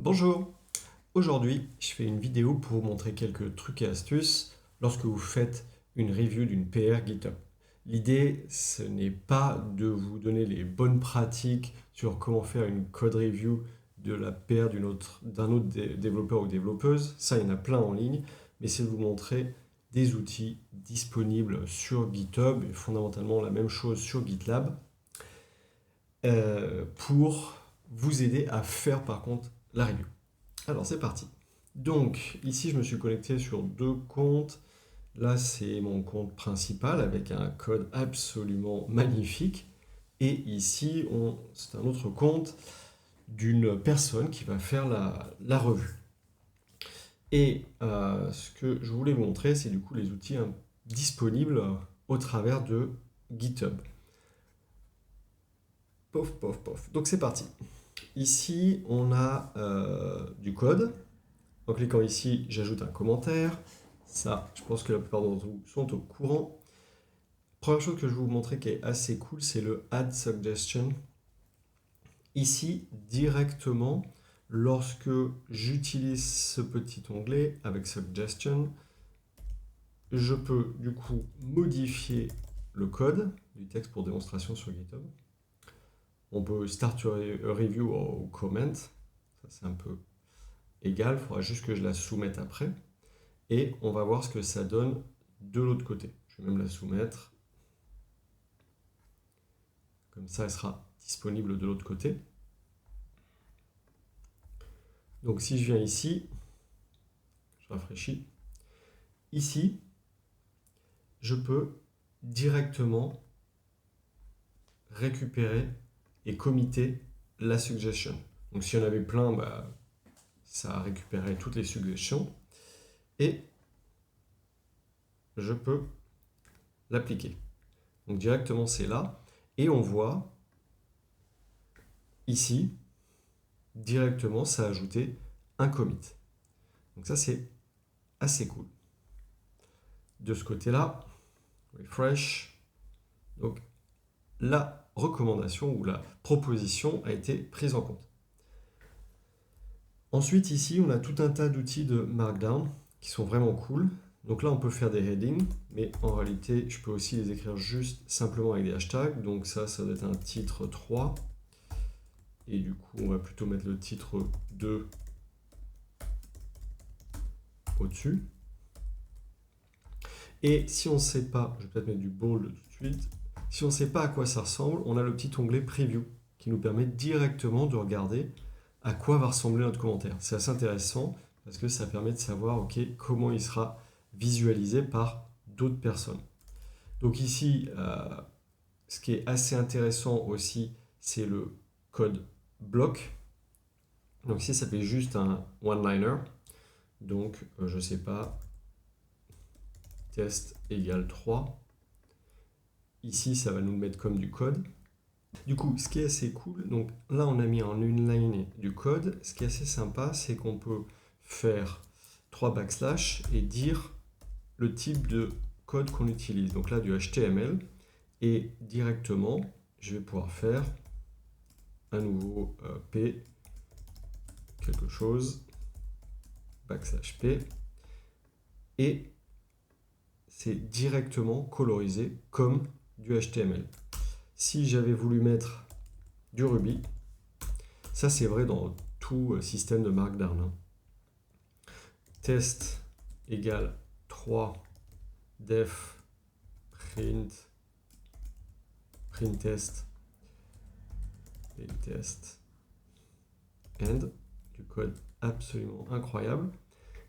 Bonjour, aujourd'hui je fais une vidéo pour vous montrer quelques trucs et astuces lorsque vous faites une review d'une PR GitHub. L'idée, ce n'est pas de vous donner les bonnes pratiques sur comment faire une code review de la PR d'un autre développeur ou développeuse, ça il y en a plein en ligne, mais c'est de vous montrer des outils disponibles sur GitHub et fondamentalement la même chose sur GitLab pour vous aider à faire par contre la review. Alors c'est parti. Donc ici je me suis connecté sur deux comptes. Là c'est mon compte principal avec un code absolument magnifique. Et ici c'est un autre compte d'une personne qui va faire la revue. Et ce que je voulais vous montrer, c'est du coup les outils disponibles au travers de GitHub. Pof, pof, pof. Donc c'est parti. Ici, on a du code. En cliquant ici, j'ajoute un commentaire. Ça, je pense que la plupart d'entre vous sont au courant. Première chose que je vais vous montrer qui est assez cool, c'est le Add Suggestion. Ici, directement, lorsque j'utilise ce petit onglet avec Suggestion, je peux du coup modifier le code du texte pour démonstration sur GitHub. On peut start a review ou comment. Ça, c'est un peu égal. Il faudra juste que je la soumette après. Et on va voir ce que ça donne de l'autre côté. Je vais même la soumettre. Comme ça, elle sera disponible de l'autre côté. Donc si je viens ici, je rafraîchis. Ici, je peux directement récupérer et committer la suggestion. Donc s'il y en avait plein, ça récupérait toutes les suggestions. Et je peux l'appliquer. Donc directement, c'est là. Et on voit ici, directement, ça a ajouté un commit. Donc ça, c'est assez cool. De ce côté-là, refresh. Donc la recommandation ou la proposition a été prise en compte. Ensuite, ici, on a tout un tas d'outils de Markdown qui sont vraiment cool. Donc là, on peut faire des headings, mais en réalité, je peux aussi les écrire juste simplement avec des hashtags. Donc ça doit être un titre 3. Et du coup, on va plutôt mettre le titre 2 au-dessus. Et si on ne sait pas, je vais peut-être mettre du bold tout de suite, si on ne sait pas à quoi ça ressemble, on a le petit onglet Preview qui nous permet directement de regarder à quoi va ressembler notre commentaire. C'est assez intéressant parce que ça permet de savoir comment il sera visualisé par d'autres personnes. Donc ici, ce qui est assez intéressant aussi, c'est le code bloc. Donc ici, ça fait juste un one-liner. Donc, je ne sais pas, test égale 3. Ici, ça va nous le mettre comme du code. Du coup, ce qui est assez cool, donc là, on a mis en une ligne du code. Ce qui est assez sympa, c'est qu'on peut faire 3 backslash et dire le type de code qu'on utilise. Donc là, du HTML. Et directement, je vais pouvoir faire un nouveau P, quelque chose, backslash P. Et c'est directement colorisé comme du HTML. Si j'avais voulu mettre du Ruby, ça c'est vrai dans tout système de Markdown. Test égale 3 def print test end, du code absolument incroyable.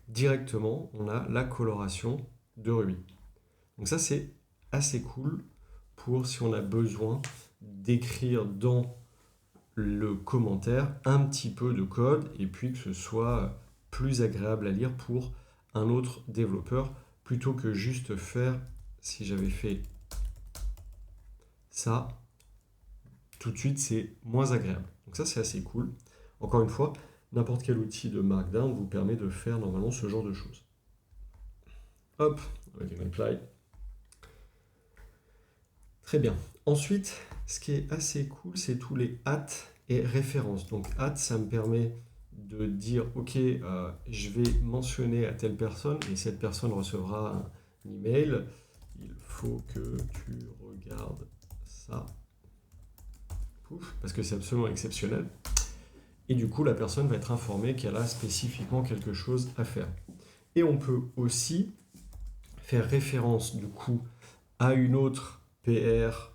Directement, on a la coloration de Ruby. Donc ça c'est assez cool pour si on a besoin d'écrire dans le commentaire un petit peu de code et puis que ce soit plus agréable à lire pour un autre développeur plutôt que juste faire, si j'avais fait ça, tout de suite c'est moins agréable. Donc ça c'est assez cool. Encore une fois, n'importe quel outil de Markdown vous permet de faire normalement ce genre de choses. Hop, avec une reply. Très bien. Ensuite, ce qui est assez cool, c'est tous les @ et références. Donc @ ça me permet de dire ok, je vais mentionner à telle personne et cette personne recevra un email. Il faut que tu regardes ça. Pouf, parce que c'est absolument exceptionnel. Et du coup, la personne va être informée qu'elle a spécifiquement quelque chose à faire. Et on peut aussi faire référence du coup à une autre PR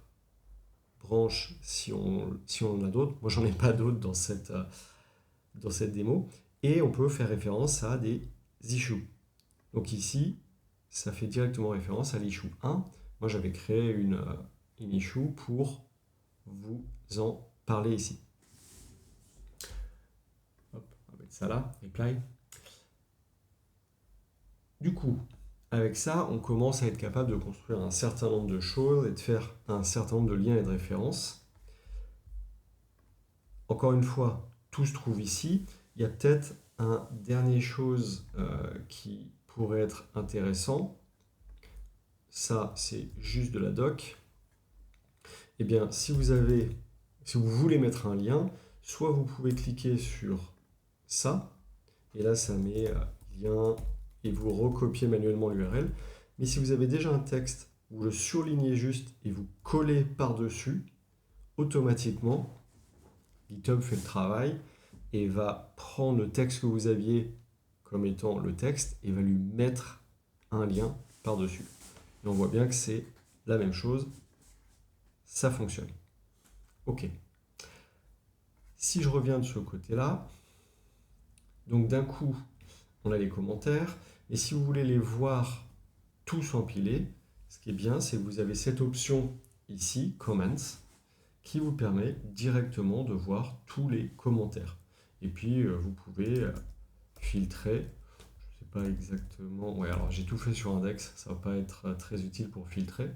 branche si on en a d'autres. Moi, j'en ai pas d'autres dans cette démo. Et on peut faire référence à des issues. Donc ici, ça fait directement référence à l'issue 1. Moi, j'avais créé une issue pour vous en parler ici. Hop, on va mettre ça là, reply. Du coup, avec ça, on commence à être capable de construire un certain nombre de choses et de faire un certain nombre de liens et de références. Encore une fois, tout se trouve ici. Il y a peut-être un dernier chose qui pourrait être intéressant. Ça, c'est juste de la doc. Eh bien, si vous voulez mettre un lien, soit vous pouvez cliquer sur ça, et là, ça met lien, et vous recopiez manuellement l'URL. Mais si vous avez déjà un texte, vous le surlignez juste et vous collez par-dessus, automatiquement, GitHub fait le travail et va prendre le texte que vous aviez comme étant le texte et va lui mettre un lien par-dessus. Et on voit bien que c'est la même chose, ça fonctionne. Ok. Si je reviens de ce côté-là, donc d'un coup, on a les commentaires, et si vous voulez les voir tous empilés, ce qui est bien, c'est que vous avez cette option ici, Comments, qui vous permet directement de voir tous les commentaires. Et puis, vous pouvez filtrer, je ne sais pas exactement, ouais, alors j'ai tout fait sur Index, ça ne va pas être très utile pour filtrer,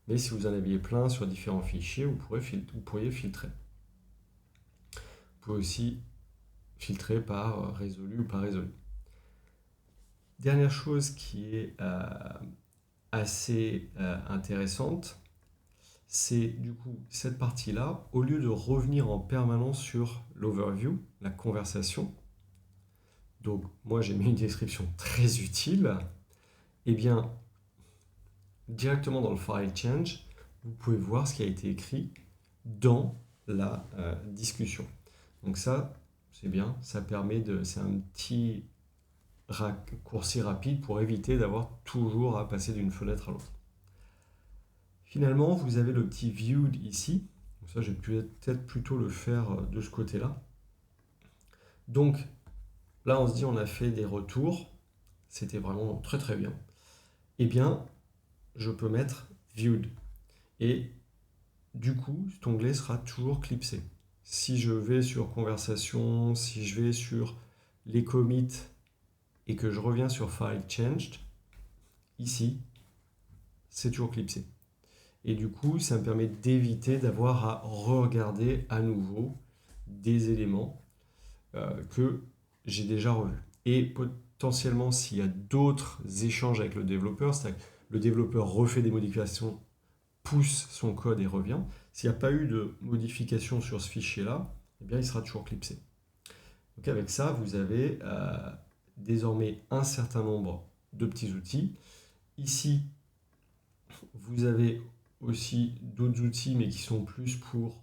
mais si vous en aviez plein sur différents fichiers, vous pourriez filtrer. Vous pouvez aussi filtrer par résolu ou pas résolu. Dernière chose qui est assez intéressante, c'est du coup cette partie-là, au lieu de revenir en permanence sur l'overview, la conversation, donc moi j'ai mis une description très utile, et bien directement dans le file change, vous pouvez voir ce qui a été écrit dans la discussion. Donc ça, c'est bien, ça permet c'est un petit raccourci rapide pour éviter d'avoir toujours à passer d'une fenêtre à l'autre. Finalement, vous avez le petit viewed ici. Donc ça, je vais peut-être plutôt le faire de ce côté-là. Donc là, on se dit on a fait des retours. C'était vraiment très très bien. Eh bien, je peux mettre viewed. Et du coup, cet onglet sera toujours clipsé. Si je vais sur conversation, si je vais sur les commits et que je reviens sur file changed, ici, c'est toujours clipsé. Et du coup, ça me permet d'éviter d'avoir à regarder à nouveau des éléments que j'ai déjà revus. Et potentiellement, s'il y a d'autres échanges avec le développeur, c'est-à-dire que le développeur refait des modifications, pousse son code et revient. S'il n'y a pas eu de modification sur ce fichier-là, eh bien, il sera toujours clipsé. Donc avec ça, vous avez désormais un certain nombre de petits outils. Ici, vous avez aussi d'autres outils, mais qui sont plus pour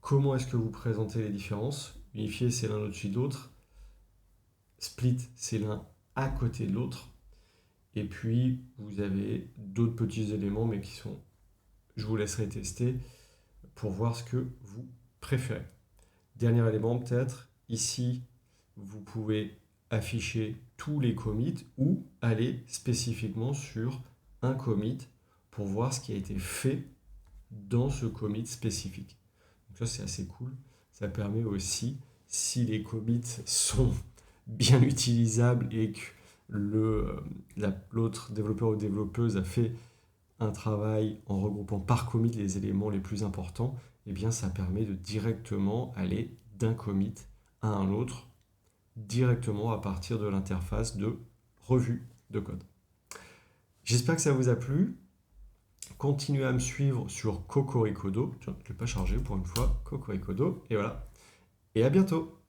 comment est-ce que vous présentez les différences. Unifier, c'est l'un au-dessus de l'autre. Split, c'est l'un à côté de l'autre. Et puis, vous avez d'autres petits éléments, mais qui sont, je vous laisserai tester pour voir ce que vous préférez. Dernier élément, peut-être, ici, vous pouvez afficher tous les commits ou aller spécifiquement sur un commit pour voir ce qui a été fait dans ce commit spécifique. Donc ça, c'est assez cool. Ça permet aussi, si les commits sont bien utilisables et que l'autre développeur ou développeuse a fait un travail en regroupant par commit les éléments les plus importants, eh bien ça permet de directement aller d'un commit à un autre, directement à partir de l'interface de revue de code. J'espère que ça vous a plu. Continuez à me suivre sur Cocoricodo. Tiens, je ne l'ai pas chargé pour une fois. Cocoricodo. Et voilà. Et à bientôt.